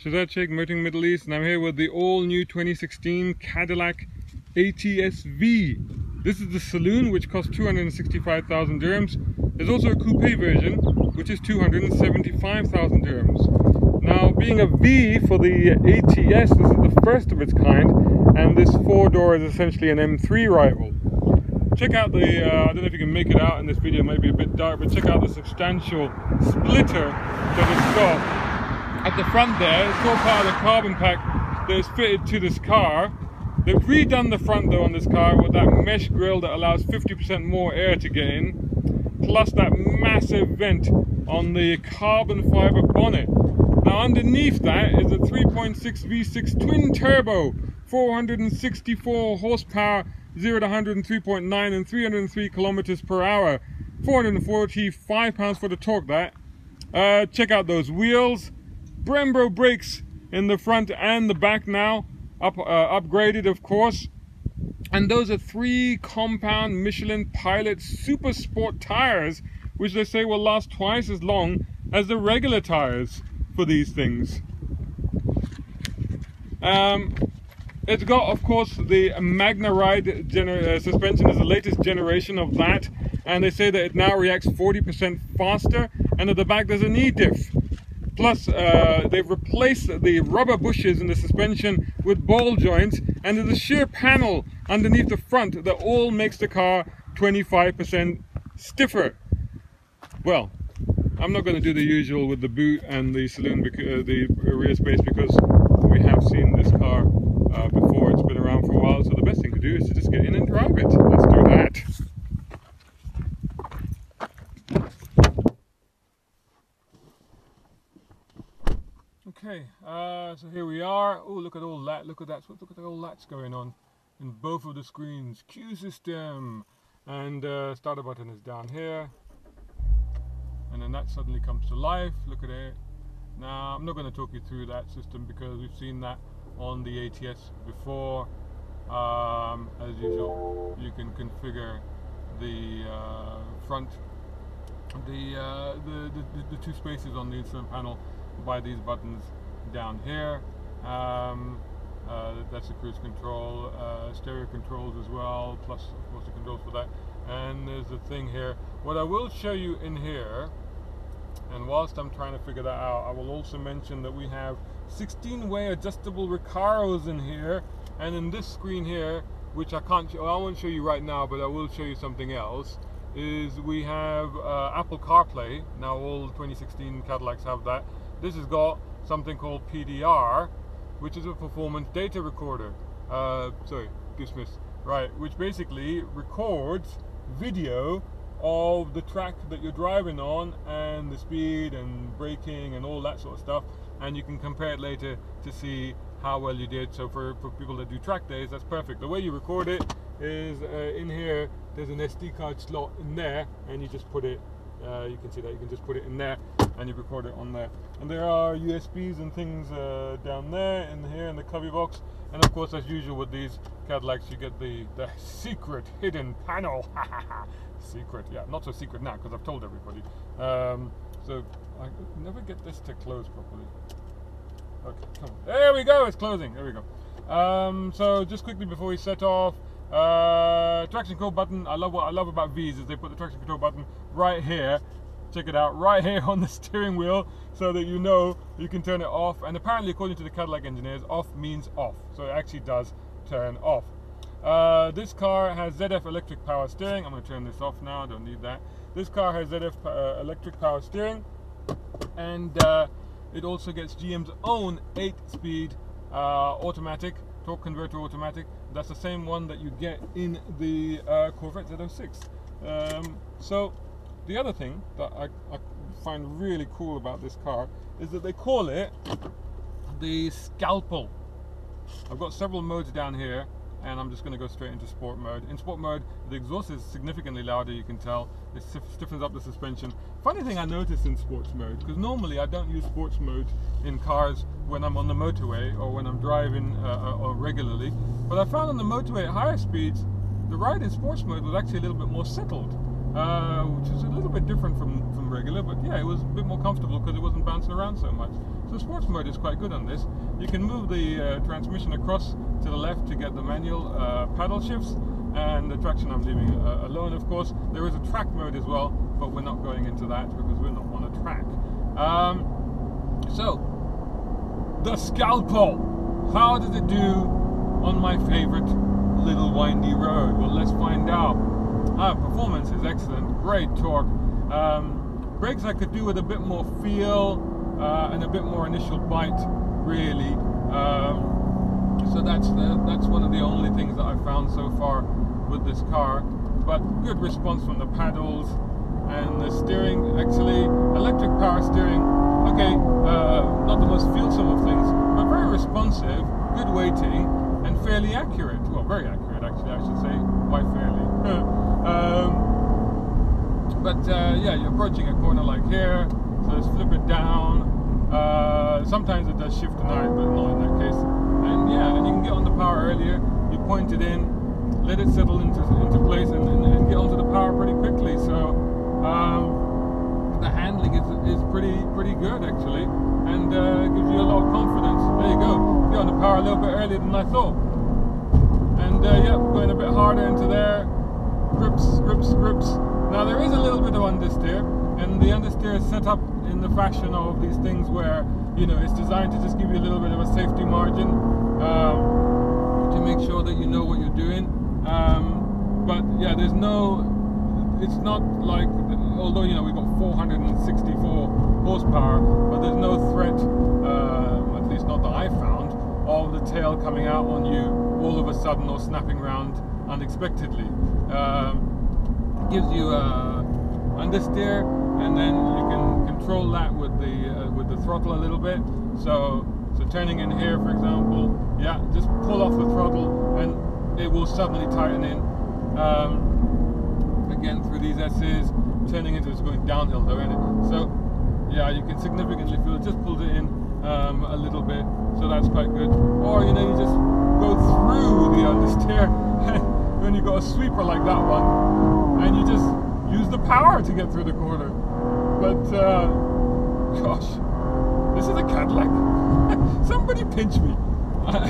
Shazad Sheikh, Motoring Middle East, and I'm here with the all-new 2016 Cadillac ATS-V. This is the saloon, which costs 265,000 dirhams. There's also a coupe version, which is 275,000 dirhams. Now, being a V for the ATS, this is the first of its kind, and this four-door is essentially an M3 rival. Check out the, I don't know if you can make it out in this video, it might be a bit dark, but check out the substantial splitter that it's got at the front there. It's all part of the carbon pack that is fitted to this car. They've redone the front though on this car with that mesh grille that allows 50% more air to get in, plus that massive vent on the carbon fiber bonnet. Now underneath that is a 3.6 V6 twin turbo, 464 horsepower, 0 to 103.9 and 303 kilometers per hour, 445 pounds for the torque. That check out those wheels. Brembo brakes in the front and the back now, upgraded of course, and those are 3 compound Michelin Pilot Super Sport tires, which they say will last twice as long as the regular tires for these things. It's got, of course, the Magna Ride suspension is the latest generation of that, and they say that it now reacts 40% faster, and at the back there's an E-diff. Plus, they've replaced the rubber bushes in the suspension with ball joints, and there's a shear panel underneath the front that all makes the car 25% stiffer. Well, I'm not going to do the usual with the boot and the saloon, the rear space, because we have seen this car before. It's been around for a while, so the best thing to do is to just get in and drive it. Let's do that. Okay, so here we are. Oh, look at all that! Look at that! Look at all that's going on in both of the screens. Q system, and starter button is down here, and then that suddenly comes to life. Look at it. Now, I'm not going to talk you through that system because we've seen that on the ATS before. As usual, you can configure the front, the 2 spaces on the instrument panel by these buttons down here. That's the cruise control, stereo controls as well, plus of course the controls for that. And there's a thing here. What I will show you in here, and whilst I'm trying to figure that out, I will also mention that we have 16-way adjustable Recaros in here, and in this screen here, which I won't show you right now, but I will show you something else, is we have Apple Carplay. Now all 2016 Cadillacs have that. This has got something called PDR, which is a performance data recorder. Right, which basically records video of the track that you're driving on and the speed and braking and all that sort of stuff, and you can compare it later to see how well you did. So for people that do track days, that's perfect. The way you record it is in here, there's an SD card slot in there, and you just put it, you can see that, you can just put it in there and you record it on there. And there are USBs and things down there, in here in the cubby box. And of course, as usual with these Cadillacs, you get the secret hidden panel. Secret, yeah, not so secret now because I've told everybody. So I never get this to close properly. Okay, come on. There we go, it's closing. There we go. So just quickly before we set off, traction control button. What I love about V's is they put the traction control button right here. Check it out, right here on the steering wheel, so that you know you can turn it off. And apparently, according to the Cadillac engineers, off means off, so it actually does turn off. This car has ZF electric power steering. I'm going to turn this off now, I don't need that. This car has ZF electric power steering, and it also gets GM's own 8-speed automatic torque converter automatic. That's the same one that you get in the Corvette Z06. So the other thing that I find really cool about this car is that they call it the Scalpel. I've got several modes down here, and I'm just going to go straight into sport mode. In sport mode, the exhaust is significantly louder, you can tell. It stiffens up the suspension. Funny thing I noticed in sports mode, because normally I don't use sports mode in cars when I'm on the motorway or when I'm driving or regularly, but I found on the motorway at higher speeds, the ride in sports mode was actually a little bit more settled. which is a little bit different from regular, but yeah, it was a bit more comfortable because it wasn't bouncing around so much. So sports mode is quite good on this. You can move the transmission across to the left to get the manual paddle shifts, and the traction I'm leaving alone, of course. There is a track mode as well, but we're not going into that because we're not on a track. So, the Scalpel, how does it do on my favorite little windy road? Well, let's find out. Performance is excellent, great torque. Brakes I could do with a bit more feel and a bit more initial bite, really. So that's one of the only things that I've found so far with this car. But good response from the paddles and the steering. Actually, electric power steering. Okay, not the most feelsome of things, but very responsive, good weighting, and fairly accurate. Well, very accurate actually, I should say. Quite fairly. Yeah, you're approaching a corner like here, so let's flip it down. Sometimes it does shift tonight, but not in that case. And yeah, and you can get on the power earlier. You point it in, let it settle into place, and get onto the power pretty quickly. So the handling is pretty good actually, and gives you a lot of confidence. There you go. Get on the power a little bit earlier than I thought. And yeah, going a bit harder into there. Grips. Now there is a little bit of understeer, and the understeer is set up in the fashion of these things where, you know, it's designed to just give you a little bit of a safety margin to make sure that you know what you're doing. But yeah, it's not like, although, you know, we've got 464 horsepower, but there's no threat, at least not that I found, of the tail coming out on you all of a sudden or snapping round unexpectedly. Gives you understeer, and then you can control that with the throttle a little bit. So turning in here, for example, yeah, just pull off the throttle and it will suddenly tighten in. Again, through these S's, turning into, it's going downhill though, isn't it? So yeah, you can significantly feel it. Just pulled it in a little bit, so that's quite good. Or, you know, you just go through the understeer when you got a sweeper like that one, and you just use the power to get through the corner. But gosh, this is a Cadillac. Somebody pinch me.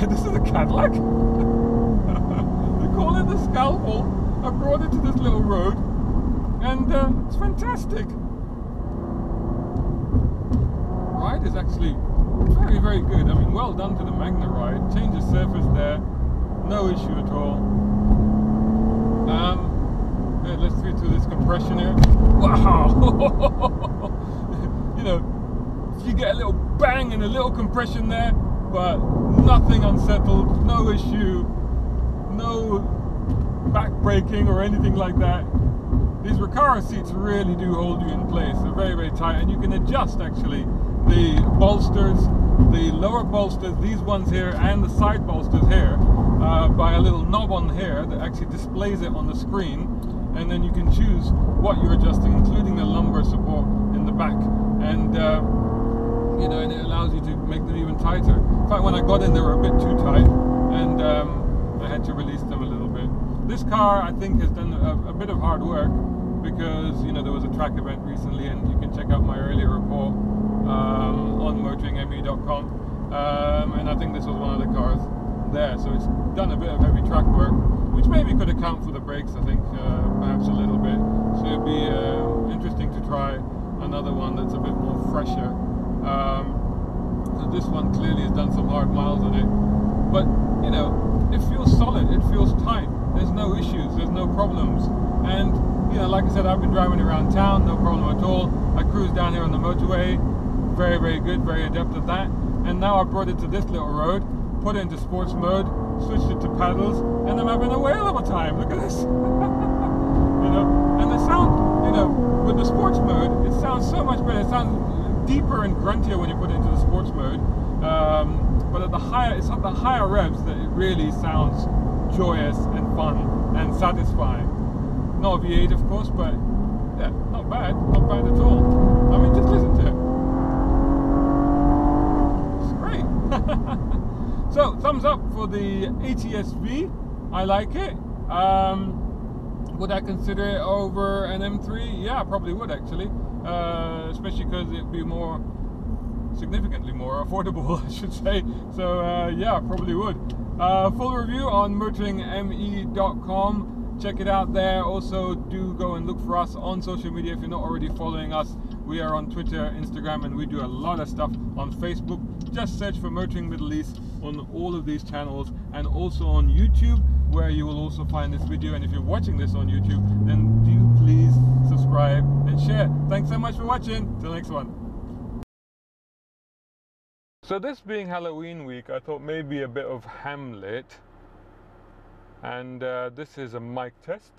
This is a Cadillac. They call it the Scalpel. I brought it to this little road, and it's fantastic. Ride is actually very good. I mean, well done to the Magna ride. Change the surface there, no issue at all. Yeah, let's get through this compression here. Wow! You know, you get a little bang and a little compression there, but nothing unsettled, no issue, no back braking or anything like that. These Recaros seats really do hold you in place. They're very tight, and you can adjust actually the bolsters, the lower bolsters, these ones here, and the side bolsters here, by a little knob on here that actually displays it on the screen, and then you can choose what you're adjusting, including the lumbar support in the back, and you know, and it allows you to make them even tighter. In fact, when I got in, they were a bit too tight, and I had to release them a little bit. This car, I think, has done a bit of hard work, because, you know, there was a track event recently, and you can check out my earlier report on motoringme.com, and I think this was one of the cars there. So it's done a bit of heavy track work, which maybe could account for the brakes, I think, perhaps a little bit. So it'd be interesting to try another one that's a bit more fresher. So this one clearly has done some hard miles on it, but, you know, it feels solid, it feels tight, there's no issues, there's no problems. And, you know, like I said, I've been driving around town, no problem at all. I cruise down here on the motorway, very good, very adept at that. And now I brought it to this little road, put it into sports mode, switched it to paddles, and I'm having a whale of a time. Look at this. You know, and the sound, you know, with the sports mode, it sounds so much better. It sounds deeper and gruntier when you put it into the sports mode. But at the higher, it's at the higher revs that it really sounds joyous and fun and satisfying. Not a V8, of course, but yeah, not bad at all. I mean, just listen to it. It's great. So, thumbs up for the ATS-V. I like it. Would I consider it over an M3? Yeah, I probably would actually, especially because it'd be significantly more affordable, I should say. So yeah, I probably would. Full review on motoringme.com. Check it out there. Also, do go and look for us on social media if you're not already following us. We are on Twitter, Instagram, and we do a lot of stuff on Facebook. Just search for Motoring Middle East on all of these channels, and also on YouTube, where you will also find this video. And if you're watching this on YouTube, then do please subscribe and share. Thanks so much for watching. Till next one. So this being Halloween week, I thought maybe a bit of Hamlet. And this is a mic test.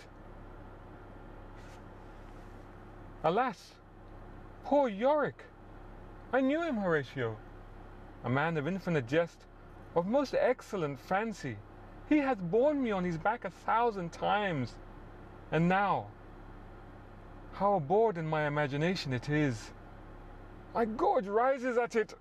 Alas, poor Yorick. I knew him, Horatio. A man of infinite jest, of most excellent fancy. He hath borne me on his back 1,000 times. And now, how abhorred in my imagination it is. My gorge rises at it.